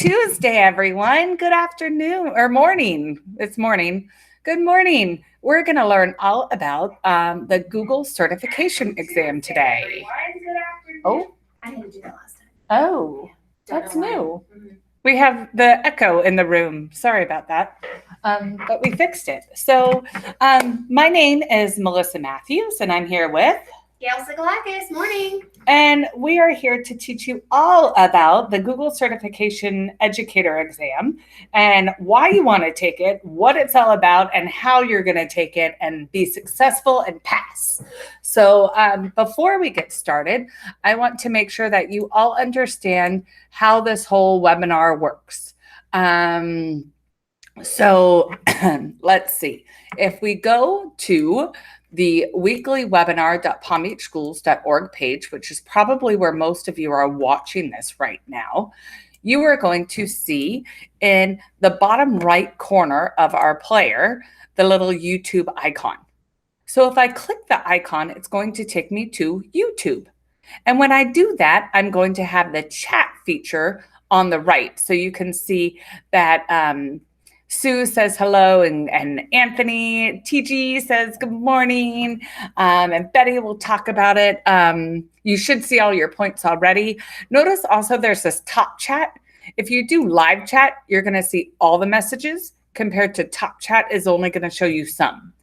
Tuesday, everyone. Good afternoon or morning. It's morning. Good morning. We're going to learn all about the Google certification exam today. Oh, I didn't do that last time. Oh, that's new. We have the echo in the room. Sorry about that. But we fixed it. So my name is Melissa Matthews, and I'm here with Gail Sigalakis. Morning. And we are here to teach you all about the Google Certification Educator Exam and why you want to take it, what it's all about, and how you're going to take it and be successful and pass. So before we get started, I want to make sure that you all understand how this whole webinar works. So let's see. If we go to the weeklywebinar.palmbeachschools.org page, which is probably where most of you are watching this right now, you are going to see in the bottom right corner of our player, the little YouTube icon. So if I click the icon, it's going to take me to YouTube. And when I do that, I'm going to have the chat feature on the right. So you can see that Sue says hello, and Anthony TG says good morning, and Betty will talk about it. You should see all your points already. Notice also there's this top chat. If you do live chat, you're going to see all the messages compared to top chat is only going to show you some.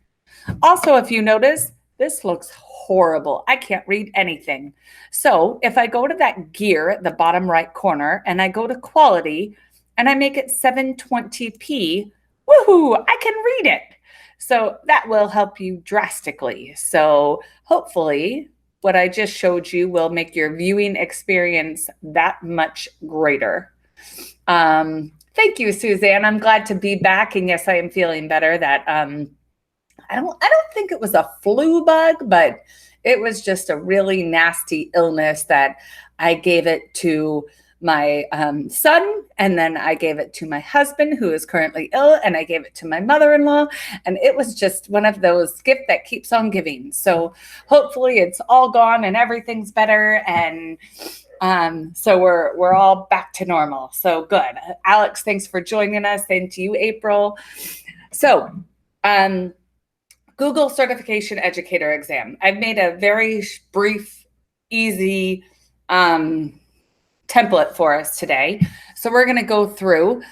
Also, if you notice, this looks horrible. I can't read anything. So if I go to that gear at the bottom right corner and I go to quality, and I make it 720p, woohoo, I can read it. So that will help you drastically. So hopefully what I just showed you will make your viewing experience that much greater. Thank you, Suzanne. I'm glad to be back. And yes, I am feeling better. That I don't think it was a flu bug, but it was just a really nasty illness that I gave it to my son, and then I gave it to my husband, who is currently ill, and I gave it to my mother-in-law, and it was just one of those gifts that keeps on giving. So hopefully it's all gone and everything's better, and so we're all back to normal. So good. Alex, thanks for joining us. Thank you, April. So Google Certification Educator Exam. I've made a very brief, easy template for us today. So we're going to go through.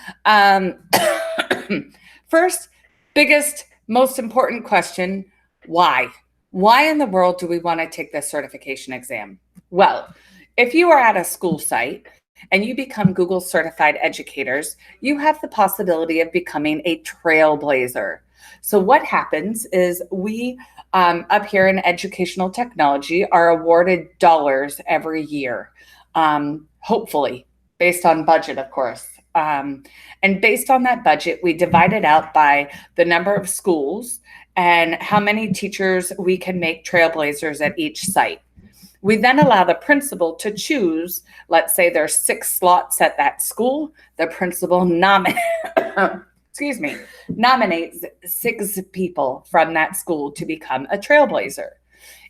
First, biggest, most important question, why? Why in the world do we want to take this certification exam? Well, if you are at a school site and you become Google certified educators, you have the possibility of becoming a trailblazer. So what happens is we up here in educational technology are awarded dollars every year. Hopefully, based on budget, of course. And based on that budget, we divide it out by the number of schools and how many teachers we can make trailblazers at each site. We then allow the principal to choose, let's say there's 6 slots at that school, the principal nominates 6 people from that school to become a trailblazer.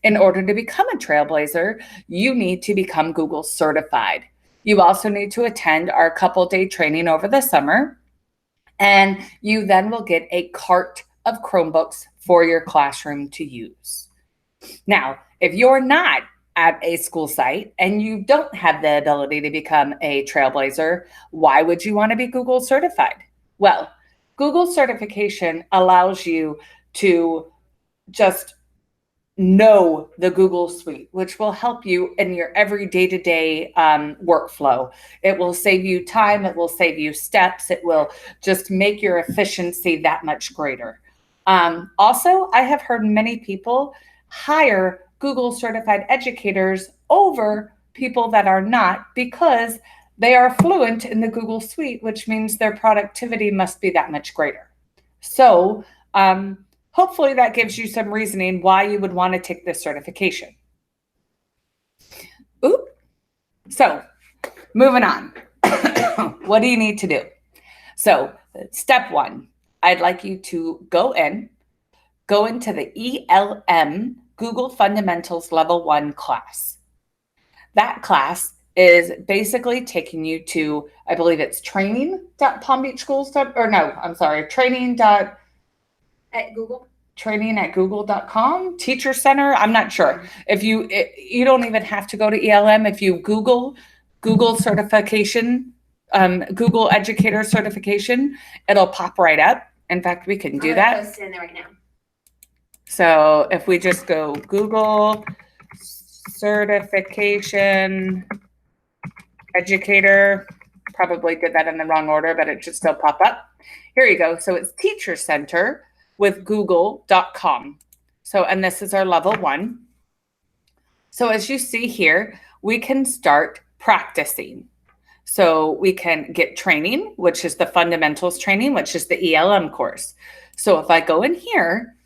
In order to become a trailblazer, you need to become Google certified. You also need to attend our couple-day training over the summer, and you then will get a cart of Chromebooks for your classroom to use. Now, if you're not at a school site and you don't have the ability to become a trailblazer, why would you want to be Google certified? Well, Google certification allows you to just know the Google suite, which will help you in your every day-to-day workflow. It will save you time. It will save you steps. It will just make your efficiency that much greater. Also, I have heard many people hire Google certified educators over people that are not because they are fluent in the Google suite, which means their productivity must be that much greater. So, hopefully that gives you some reasoning why you would want to take this certification. So moving on. What do you need to do? So step 1, I'd like you to go into the ELM Google Fundamentals Level 1 class. That class is basically taking you to, I believe it's training.palmbeachschools. Or no, I'm sorry, training at google.com, Teacher Center. I'm not sure. If you don't even have to go to ELM. If you Google certification, Google Educator certification, it'll pop right up. In fact, we can do that. Post it in there right now. So if we just go Google certification educator, probably did that in the wrong order, but it should still pop up. Here you go. So it's Teacher Center with google.com. So, and this is our level 1. So as you see here, we can start practicing. So we can get training, which is the fundamentals training, which is the ELM course. So if I go in here,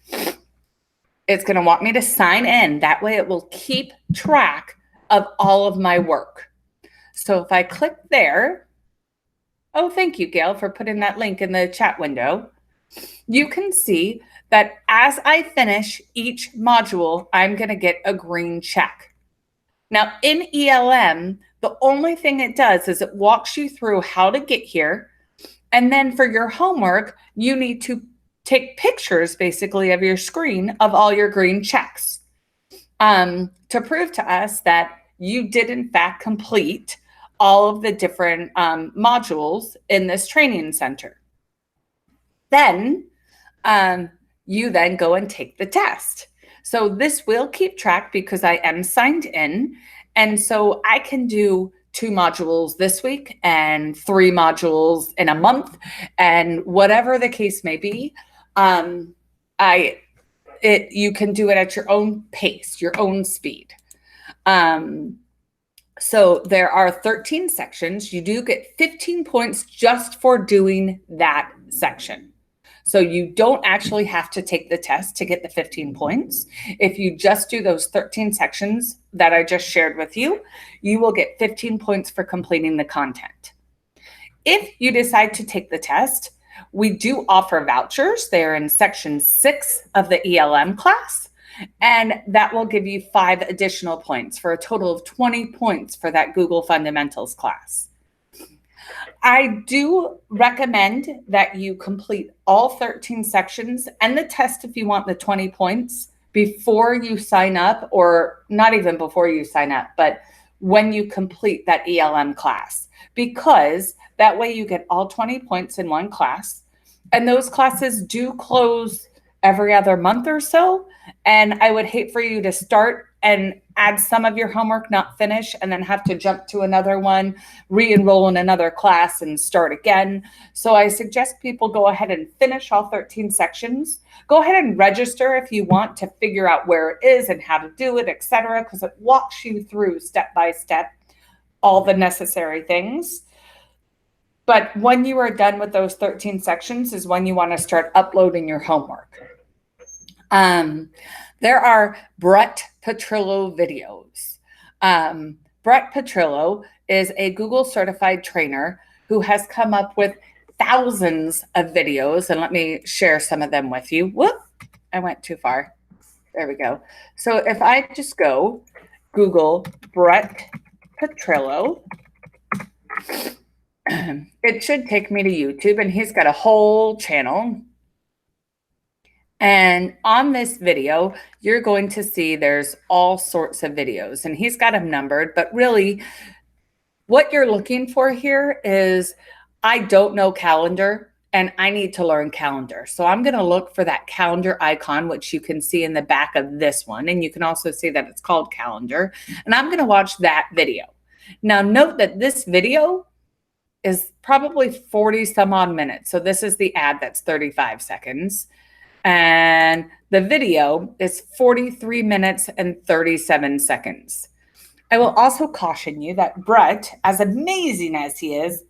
it's going to want me to sign in. That way it will keep track of all of my work. So if I click there, oh, thank you, Gail, for putting that link in the chat window. You can see that as I finish each module, I'm going to get a green check. Now in ELM, the only thing it does is it walks you through how to get here. And then for your homework, you need to take pictures basically of your screen of all your green checks to prove to us that you did in fact complete all of the different modules in this training center. Then you then go and take the test. So this will keep track because I am signed in. And so I can do 2 modules this week and 3 modules in a month, and whatever the case may be. You can do it at your own pace, your own speed. So there are 13 sections. You do get 15 points just for doing that section. So you don't actually have to take the test to get the 15 points. If you just do those 13 sections that I just shared with you, you will get 15 points for completing the content. If you decide to take the test, we do offer vouchers. They're in section 6 of the ELM class, and that will give you 5 additional points for a total of 20 points for that Google Fundamentals class. I do recommend that you complete all 13 sections and the test if you want the 20 points before you sign up, or not even before you sign up, but when you complete that ELM class, because that way you get all 20 points in one class. And those classes do close every other month or so. And I would hate for you to start and add some of your homework, not finish, and then have to jump to another one, re-enroll in another class and start again. So I suggest people go ahead and finish all 13 sections. Go ahead and register if you want to figure out where it is and how to do it, etc., because it walks you through step by step all the necessary things. But when you are done with those 13 sections is when you want to start uploading your homework. There are Brett Petrillo videos. Brett Petrillo is a Google certified trainer who has come up with thousands of videos. And let me share some of them with you. Whoop, I went too far. There we go. So if I just go Google Brett Petrillo, it should take me to YouTube, and he's got a whole channel. And on this video, you're going to see there's all sorts of videos, and he's got them numbered. But really, what you're looking for here is, I don't know calendar, and I need to learn calendar. So I'm going to look for that calendar icon, which you can see in the back of this one. And you can also see that it's called calendar. And I'm going to watch that video. Now, note that this video is probably 40 some odd minutes. So this is the ad that's 35 seconds. And the video is 43 minutes and 37 seconds. I will also caution you that Brett, as amazing as he is,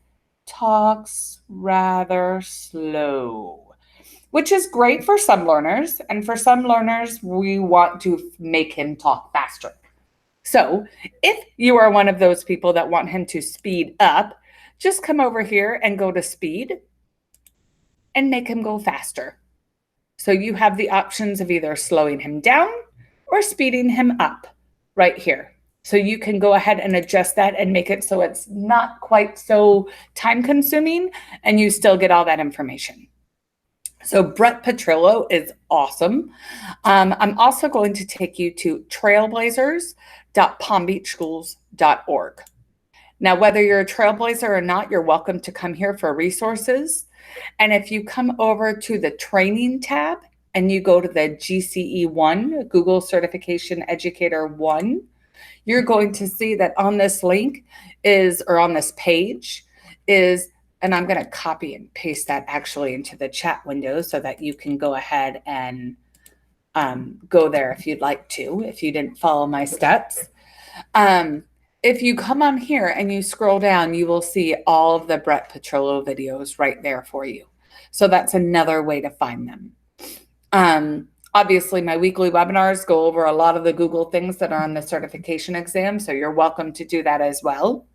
talks rather slow, which is great for some learners. And for some learners, we want to make him talk faster. So if you are one of those people that want him to speed up, just come over here and go to speed and make him go faster. So you have the options of either slowing him down or speeding him up right here. So you can go ahead and adjust that and make it so it's not quite so time consuming and you still get all that information. So Brett Petrillo is awesome. I'm also going to take you to trailblazers.palmbeachschools.org. Now, whether you're a trailblazer or not, you're welcome to come here for resources. And if you come over to the training tab and you go to the GCE1, Google Certification Educator 1, you're going to see that on this link or on this page and I'm going to copy and paste that actually into the chat window so that you can go ahead and go there if you'd like to, if you didn't follow my steps. If you come on here and you scroll down, you will see all of the Brett Petrillo videos right there for you. So that's another way to find them. Obviously, my weekly webinars go over a lot of the Google things that are on the certification exam, so you're welcome to do that as well.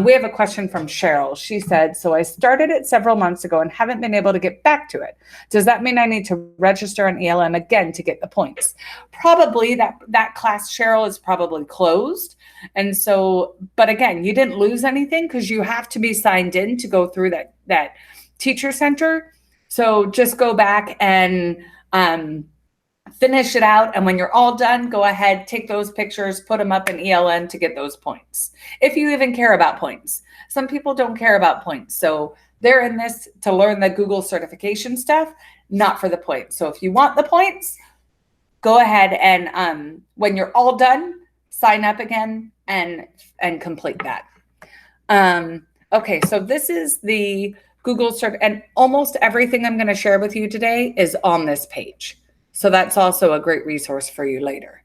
We have a question from Cheryl. She said, so I started it several months ago and haven't been able to get back to it. Does that mean I need to register on ELM again to get the points? Probably that class, Cheryl, is probably closed. And so, but again, you didn't lose anything because you have to be signed in to go through that teacher center. So just go back and finish it out. And when you're all done, go ahead, take those pictures, put them up in ELN to get those points. If you even care about points. Some people don't care about points. So they're in this to learn the Google certification stuff, not for the points. So if you want the points, go ahead and when you're all done, sign up again and complete that. Okay, so this is the Google cert, and almost everything I'm going to share with you today is on this page. So that's also a great resource for you later.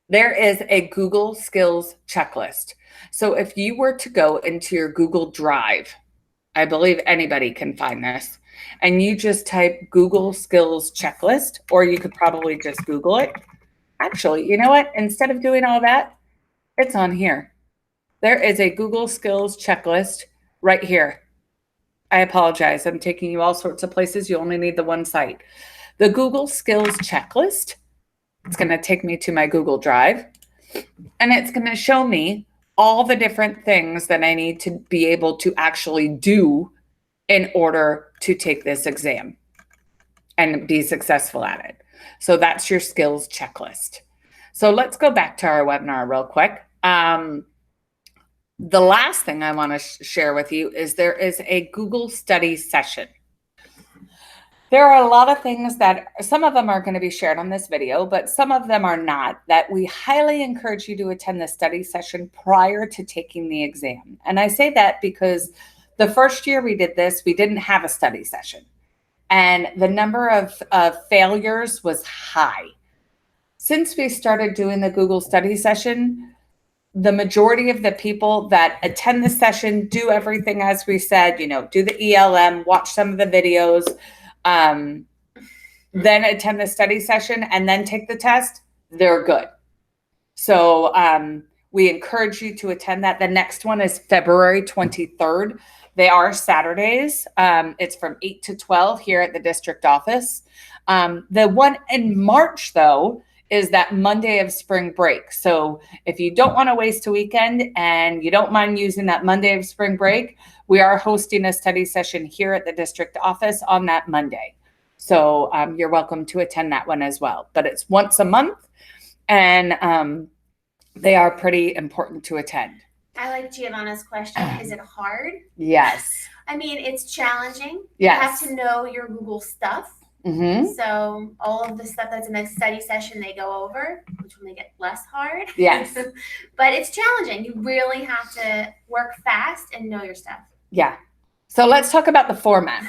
There is a Google Skills checklist. So if you were to go into your Google Drive, I believe anybody can find this, and you just type Google Skills checklist, or you could probably just Google it. Actually, you know what? Instead of doing all that, it's on here. There is a Google Skills checklist right here. I apologize. I'm taking you all sorts of places. You only need the one site. The Google Skills checklist, it's going to take me to my Google Drive, and it's going to show me all the different things that I need to be able to actually do in order to take this exam and be successful at it. So that's your skills checklist. So let's go back to our webinar real quick. The last thing I want to share with you is there is a Google study session. There are a lot of things that some of them are going to be shared on this video, but some of them are not, that we highly encourage you to attend the study session prior to taking the exam. And I say that because the first year we did this, we didn't have a study session. And the number of failures was high. Since we started doing the Google study session, the majority of the people that attend the session do everything as we said, do the ELM, watch some of the videos, then attend the study session and then take the test, they're good. So we encourage you to attend that. The next one is February 23rd. They are Saturdays. It's from 8 to 12 here at the district office. The one in March, though, is that Monday of spring break. So if you don't want to waste a weekend and you don't mind using that Monday of spring break, we are hosting a study session here at the district office on that Monday. So you're welcome to attend that one as well. But it's once a month, and they are pretty important to attend. I like Giovanna's question. Is it hard? Yes. I mean, it's challenging. Yes. You have to know your Google stuff. Mm-hmm. So all of the stuff that's in the study session they go over, which will make it less hard. Yes. But it's challenging. You really have to work fast and know your stuff. Yeah. So let's talk about the format.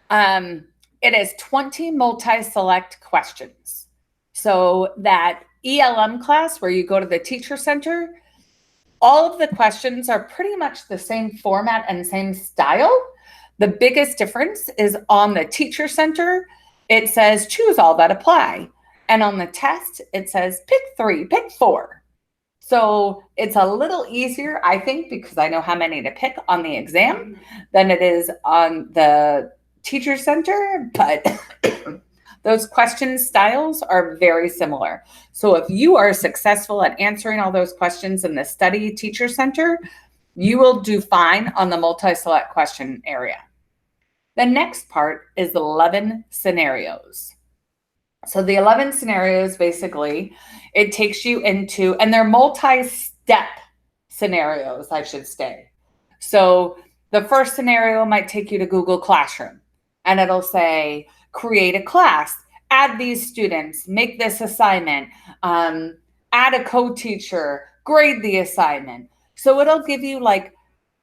It is 20 multi-select questions. So that ELM class where you go to the teacher center, all of the questions are pretty much the same format and same style. The biggest difference is on the teacher center, it says choose all that apply. And on the test, it says pick 3, pick 4. So it's a little easier, I think, because I know how many to pick on the exam than it is on the teacher center. But Those question styles are very similar. So if you are successful at answering all those questions in the study teacher center, you will do fine on the multi-select question area. The next part is 11 scenarios. So the 11 scenarios, basically, it takes you into, and they're multi-step scenarios, I should say. So the first scenario might take you to Google Classroom, and it'll say, create a class, add these students, make this assignment, add a co-teacher, grade the assignment. So it'll give you like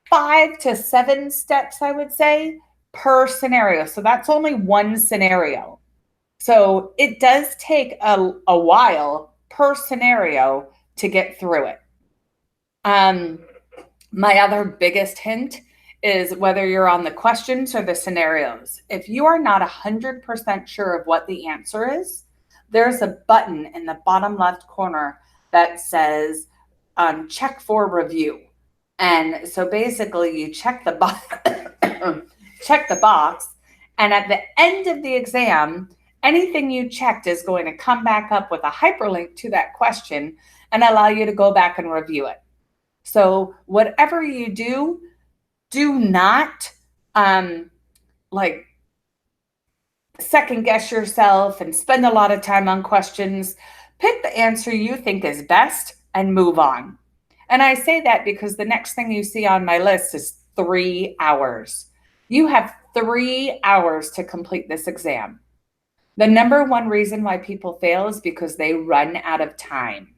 5 to 7 steps, I would say, per scenario. So that's only one scenario. So it does take a while per scenario to get through it. My other biggest hint is whether you're on the questions or the scenarios. If you are not 100% sure of what the answer is, there's a button in the bottom left corner that says check for review. And so basically you check the box, and at the end of the exam, anything you checked is going to come back up with a hyperlink to that question and allow you to go back and review it. So whatever you do, do not like second guess yourself and spend a lot of time on questions. Pick the answer you think is best and move on. And I say that because the next thing you see on my list is 3 hours. You have 3 hours to complete this exam. The number one reason why people fail is because they run out of time.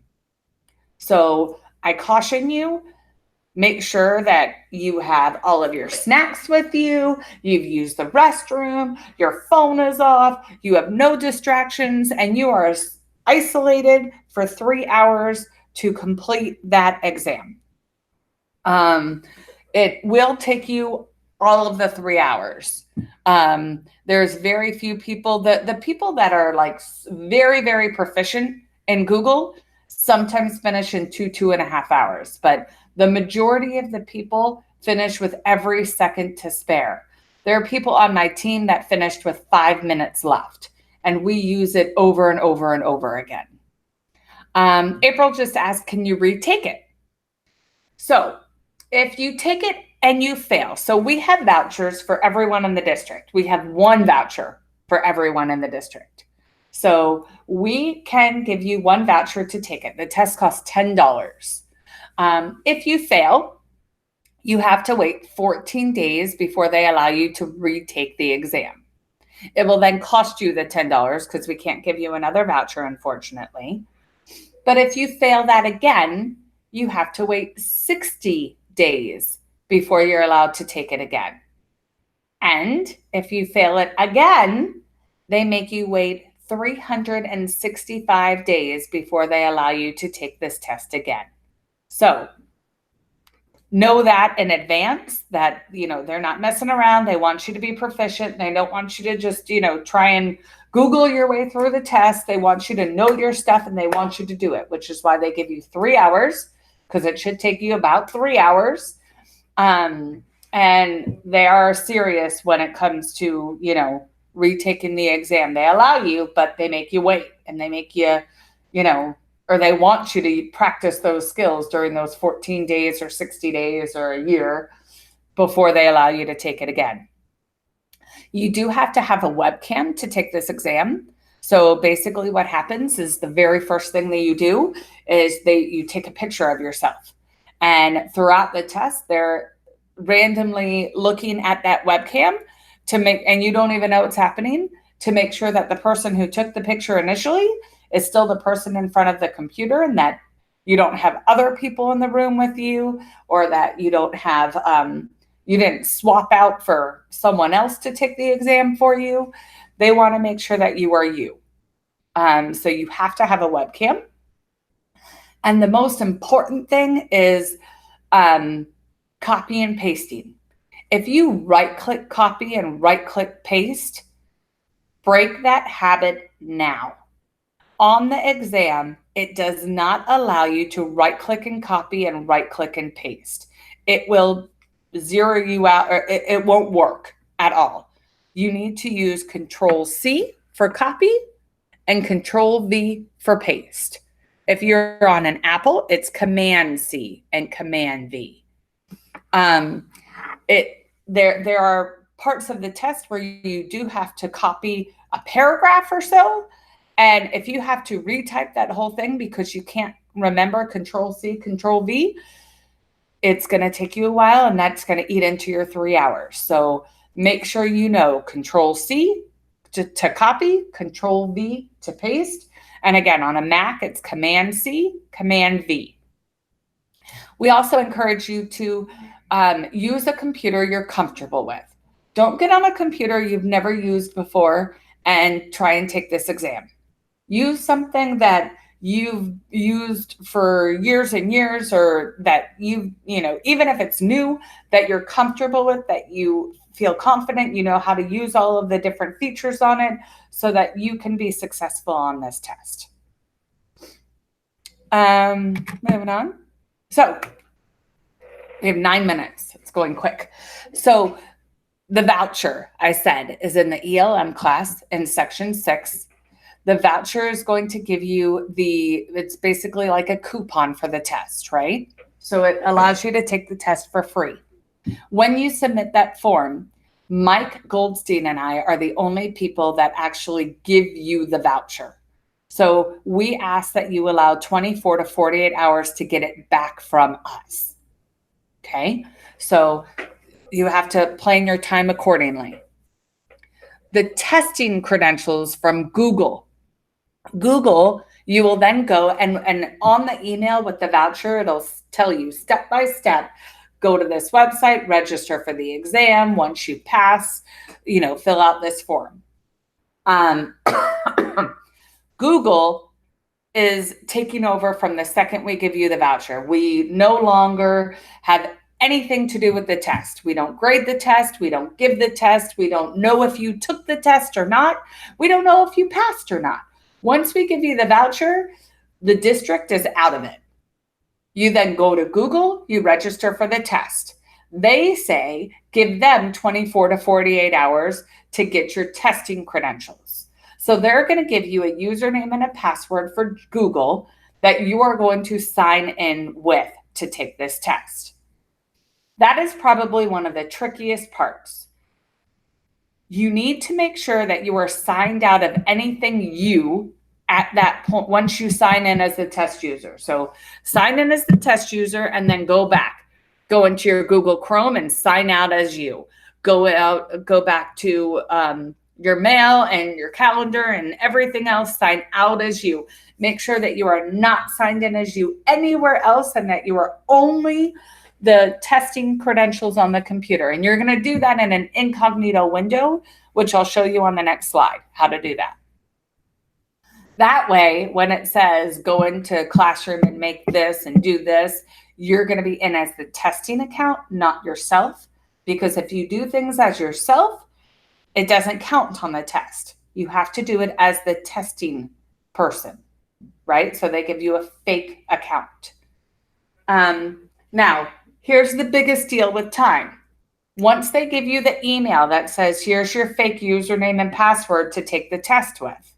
So I caution you, make sure that you have all of your snacks with you, you've used the restroom, your phone is off, you have no distractions, and you are isolated for 3 hours to complete that exam. It will take you all of the 3 hours. There's very few people, the people that are like very, very proficient in Google sometimes finish in 2.5 hours, but the majority of the people finish with every second to spare. There are people on my team that finished with 5 minutes left, and we use it over and over and over again. April just asked, can you retake it? So if you take it and you fail, so we have vouchers for everyone in the district. We have one voucher for everyone in the district. So we can give you one voucher to take it. The test costs $10. If you fail, you have to wait 14 days before they allow you to retake the exam. It will then cost you the $10 because we can't give you another voucher, unfortunately. But if you fail that again, you have to wait 60 days before you're allowed to take it again. And if you fail it again, they make you wait 365 days before they allow you to take this test again. So know that in advance, that, they're not messing around. They want you to be proficient. They don't want you to just, try and Google your way through the test. They want you to know your stuff, and they want you to do it, which is why they give you 3 hours, because it should take you about 3 hours. And they are serious when it comes to, retaking the exam. They allow you, but they make you wait, and they make you, or they want you to practice those skills during those 14 days or 60 days or a year before they allow you to take it again. You do have to have a webcam to take this exam. So basically what happens is the very first thing that you do is you take a picture of yourself. And throughout the test, they're randomly looking at that webcam and you don't even know what's happening, to make sure that the person who took the picture initially is still the person in front of the computer, and that you don't have other people in the room with you, or that you don't have, you didn't swap out for someone else to take the exam for you. They want to make sure that you are you. So you have to have a webcam. And the most important thing is copy and pasting. If you right-click copy and right-click paste, break that habit now. On the exam, it does not allow you to right-click and copy and right-click and paste. It will zero you out, or it won't work at all. You need to use Control-C for copy and Control V for paste. If you're on an Apple, it's Command C and Command V. There are parts of the test where you do have to copy a paragraph or so. And if you have to retype that whole thing because you can't remember Control C, Control V, it's going to take you a while, and that's going to eat into your 3 hours. So make sure you know Control C to copy, Control V to paste. And again, on a Mac, it's Command C, Command V. We also encourage you to use a computer you're comfortable with. Don't get on a computer you've never used before and try and take this exam. Use something that you've used for years and years, or that you know, even if it's new, that you're comfortable with, that you feel confident, you know how to use all of the different features on it so that you can be successful on this test. Moving on. So we have 9 minutes. It's going quick. So the voucher, I said, is in the ELM class in section 6. The voucher is going to give you it's basically like a coupon for the test, right? So it allows you to take the test for free. When you submit that form, Mike Goldstein and I are the only people that actually give you the voucher. So we ask that you allow 24 to 48 hours to get it back from us. Okay? So you have to plan your time accordingly. The testing credentials from Google, you will then go and on the email with the voucher, it'll tell you step by step, go to this website, register for the exam. Once you pass, fill out this form. Google is taking over from the second we give you the voucher. We no longer have anything to do with the test. We don't grade the test. We don't give the test. We don't know if you took the test or not. We don't know if you passed or not. Once we give you the voucher, the district is out of it. You then go to Google, you register for the test. They say give them 24 to 48 hours to get your testing credentials. So they're going to give you a username and a password for Google that you are going to sign in with to take this test. That is probably one of the trickiest parts. You need to make sure that you are signed out of anything at that point once you sign in as the test user. So sign in as the test user and then go into your Google Chrome and sign out as you. Go back to your mail and your calendar and everything else, sign out as you. Make sure that you are not signed in as you anywhere else and that you are only the testing credentials on the computer. And you're going to do that in an incognito window, which I'll show you on the next slide, how to do that. That way, when it says go into Classroom and make this and do this, you're going to be in as the testing account, not yourself. Because if you do things as yourself, it doesn't count on the test. You have to do it as the testing person, right? So they give you a fake account. Now, here's the biggest deal with time. Once they give you the email that says, here's your fake username and password to take the test with,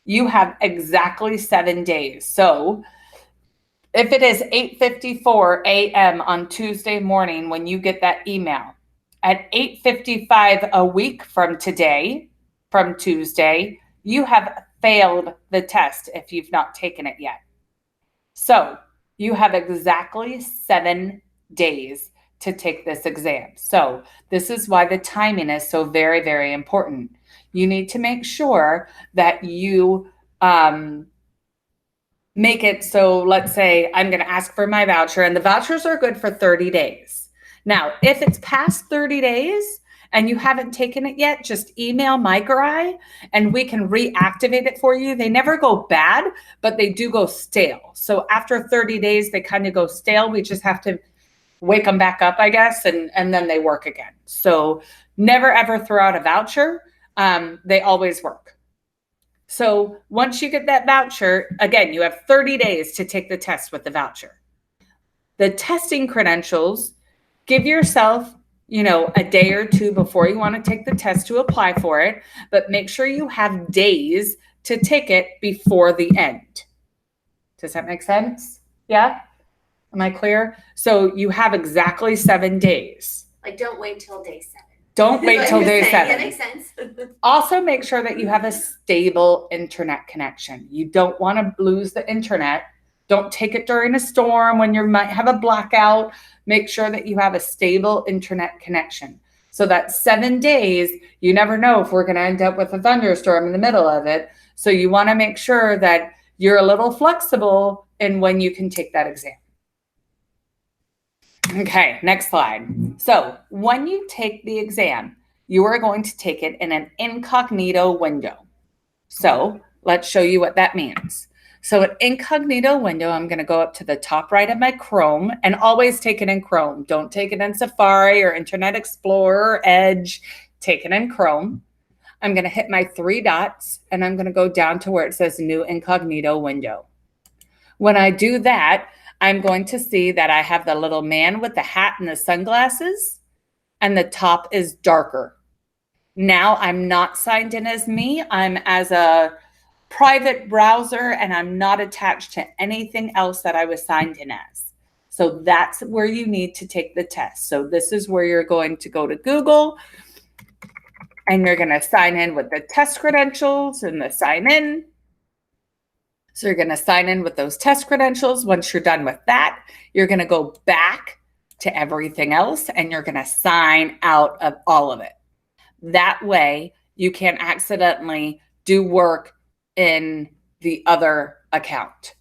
you have exactly 7 days. So if it is 8:54 a.m. on Tuesday morning when you get that email, at 8:55 a week from today, from Tuesday, you have failed the test if you've not taken it yet. So you have exactly 7 days to take this exam. So this is why the timing is so very, very important. You need to make sure that you make it so, let's say I'm going to ask for my voucher, and the vouchers are good for 30 days. Now, if it's past 30 days and you haven't taken it yet, just email Mike or I, and we can reactivate it for you. They never go bad, but they do go stale. So after 30 days, they kind of go stale. We just have to wake them back up, I guess, and then they work again. So never, ever throw out a voucher. They always work. So once you get that voucher, again, you have 30 days to take the test with the voucher. The testing credentials, give yourself, a day or two before you want to take the test to apply for it, but make sure you have days to take it before the end. Does that make sense? Yeah? Am I clear? So you have exactly 7 days. Like, don't wait till day 7. Don't wait till day 7. That makes sense. Also, make sure that you have a stable internet connection. You don't want to lose the internet. Don't take it during a storm when you might have a blackout. Make sure that you have a stable internet connection. So that 7 days, you never know if we're going to end up with a thunderstorm in the middle of it. So you want to make sure that you're a little flexible in when you can take that exam. Okay, next slide. So when you take the exam, you are going to take it in an incognito window. So let's show you what that means. So an incognito window, I'm going to go up to the top right of my Chrome, and always take it in Chrome. Don't take it in Safari or Internet Explorer or Edge. Take it in Chrome. I'm going to hit my 3 dots, and I'm going to go down to where it says New Incognito Window. When I do that, I'm going to see that I have the little man with the hat and the sunglasses, and the top is darker. Now I'm not signed in as me. I'm as a private browser, and I'm not attached to anything else that I was signed in as. So that's where you need to take the test. So this is where you're going to go to Google, and you're going to sign in with the test credentials and the sign in. So you're going to sign in with those test credentials. Once you're done with that, you're going to go back to everything else, and you're going to sign out of all of it. That way, you can't accidentally do work in the other account.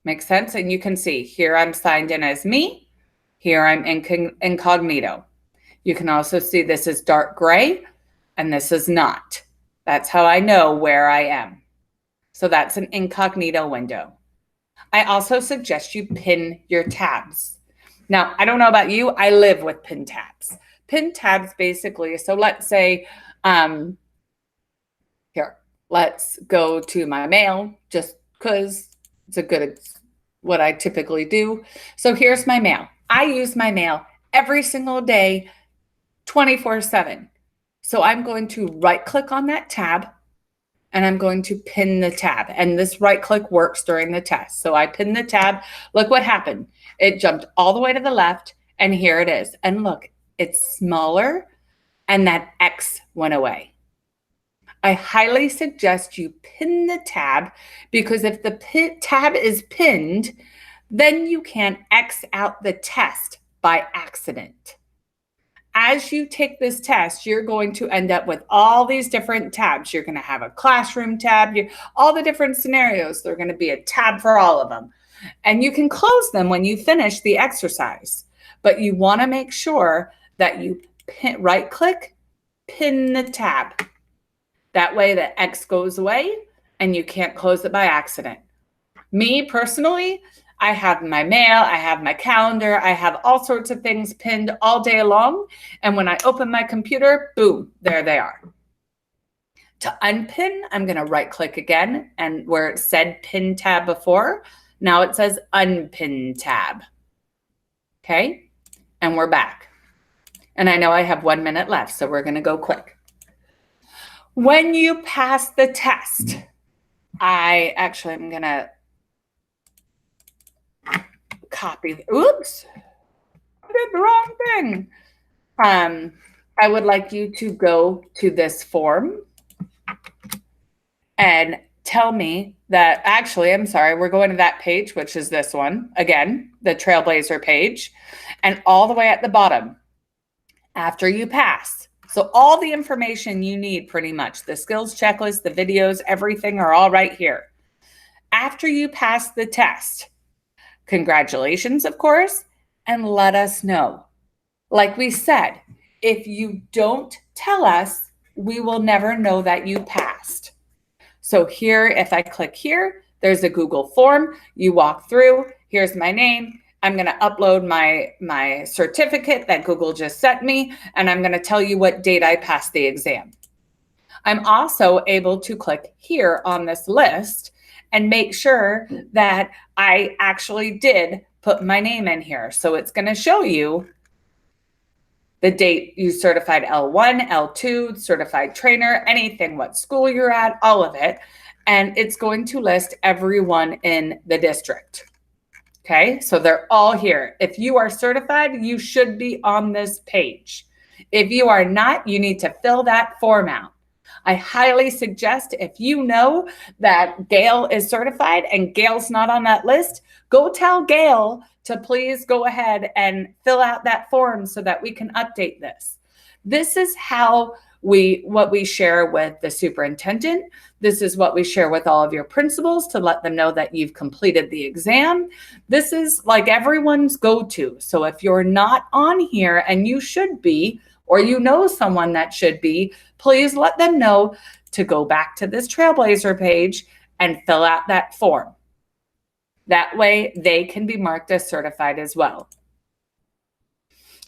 Make sense? And you can see here I'm signed in as me. Here I'm incognito. You can also see this is dark gray, and this is not. That's how I know where I am. So that's an incognito window. I also suggest you pin your tabs. Now, I don't know about you. I live with pin tabs. Pin tabs basically, so let's say, here, let's go to my mail just because it's what I typically do. So here's my mail. I use my mail every single day, 24/7. So I'm going to right click on that tab, and I'm going to pin the tab. And this right click works during the test. So I pin the tab. Look what happened. It jumped all the way to the left, and here it is. And look, it's smaller, and that X went away. I highly suggest you pin the tab, because if the tab is pinned, then you can X out the test by accident. As you take this test, you're going to end up with all these different tabs. You're going to have a classroom tab, all the different scenarios. They're going to be a tab for all of them. And you can close them when you finish the exercise. But you want to make sure that you right click, pin the tab. That way the X goes away and you can't close it by accident. Me personally, I have my mail, I have my calendar, I have all sorts of things pinned all day long. And when I open my computer, boom, there they are. To unpin, I'm going to right click again, and where it said pin tab before, now it says unpin tab. Okay, and we're back. And I know I have 1 minute left, so we're going to go quick. When you pass the test, I'm going to copy. Oops, I did the wrong thing. I would like you to go to this form and tell me that, actually, I'm sorry, we're going to that page, which is this one, again, the Trailblazer page, and all the way at the bottom, after you pass. So all the information you need, pretty much, the skills checklist, the videos, everything are all right here. After you pass the test, congratulations, of course, and let us know. Like we said, if you don't tell us, we will never know that you passed. So here, if I click here, there's a Google form. You walk through. Here's my name. I'm going to upload my certificate that Google just sent me, and I'm going to tell you what date I passed the exam. I'm also able to click here on this list and make sure that I actually did put my name in here. So it's going to show you the date you certified L1, L2, certified trainer, anything, what school you're at, all of it. And it's going to list everyone in the district. Okay, so they're all here. If you are certified, you should be on this page. If you are not, you need to fill that form out. I highly suggest, if you know that Gail is certified and Gail's not on that list, go tell Gail to please go ahead and fill out that form so that we can update this. This is how what we share with the superintendent. This is what we share with all of your principals to let them know that you've completed the exam. This is like everyone's go-to. So if you're not on here and you should be, or you know someone that should be, please let them know to go back to this Trailblazer page and fill out that form. That way they can be marked as certified as well.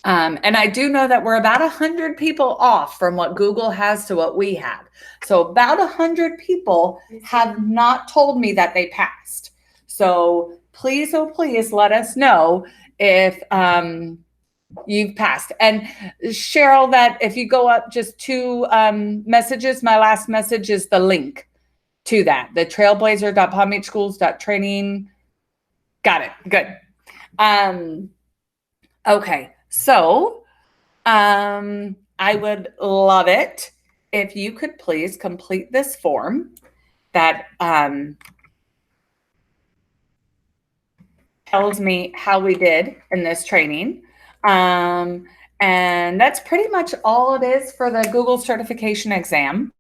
And I do know that we're about 100 people off from what Google has to what we have. So about 100 people have not told me that they passed. So please, oh please, let us know if you've passed. And Cheryl, that if you go up just 2 messages, my last message is the link to that, the trailblazer.palmbeachschools.training. Got it. Good. Okay. So I would love it if you could please complete this form that tells me how we did in this training. And that's pretty much all it is for the Google certification exam.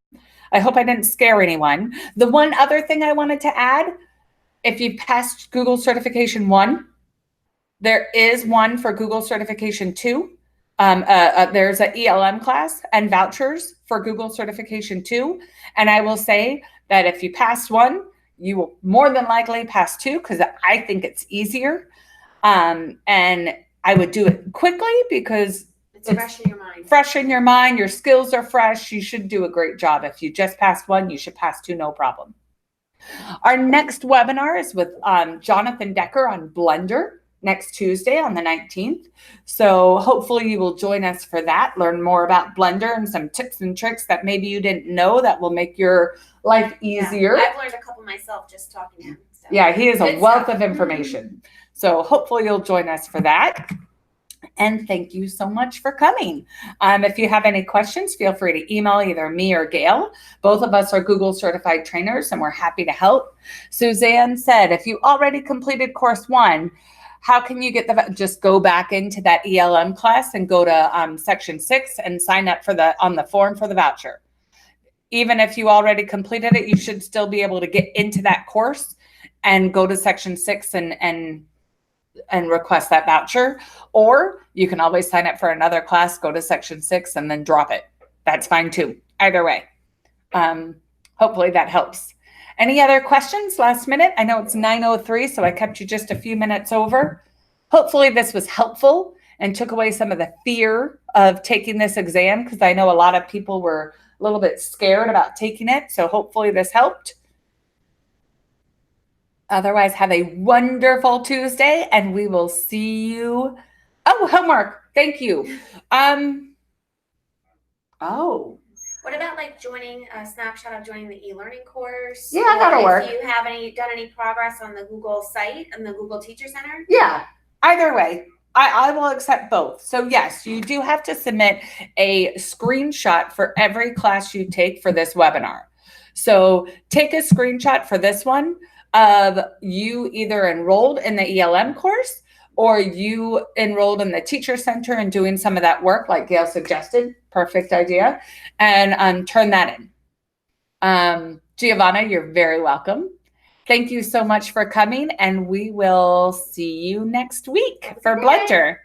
I hope I didn't scare anyone. The one other thing I wanted to add, if you passed Google certification 1, there is one for Google certification 2. There's an ELM class and vouchers for Google certification 2. And I will say that if you pass 1, you will more than likely pass 2 because I think it's easier. And I would do it quickly because it's fresh in your mind. Fresh in your mind. Your skills are fresh. You should do a great job. If you just passed 1, you should pass 2, no problem. Our next webinar is with Jonathan Decker on Blender next Tuesday on the 19th. So hopefully you will join us for that, learn more about Blender and some tips and tricks that maybe you didn't know that will make your life easier. Yeah, I've learned a couple myself just talking to him. So. Yeah, he is a wealth of information. So hopefully you'll join us for that. And thank you so much for coming. If you have any questions, feel free to email either me or Gail. Both of us are Google certified trainers and we're happy to help. Suzanne said, if you already completed course 1, how can you get just go back into that ELM class and go to section 6 and sign up for on the form for the voucher. Even if you already completed it, you should still be able to get into that course and go to section 6 and request that voucher. Or you can always sign up for another class, go to section 6 and then drop it. That's fine too. Either way. Hopefully that helps. Any other questions last minute? I know it's 9:03, so I kept you just a few minutes over. Hopefully this was helpful and took away some of the fear of taking this exam because I know a lot of people were a little bit scared about taking it. So hopefully this helped. Otherwise, have a wonderful Tuesday and we will see you. Oh, homework. Thank you. What about like joining a snapshot of joining the e-learning course? Yeah, that'll work. If you have done any progress on the Google site and the Google Teacher Center? Yeah, either way, I will accept both. So yes, you do have to submit a screenshot for every class you take for this webinar. So take a screenshot for this one of you either enrolled in the ELM course or you enrolled in the Teacher Center and doing some of that work like Gail suggested. Perfect idea. And turn that in. Giovanna, you're very welcome. Thank you so much for coming and we will see you next week for Blender.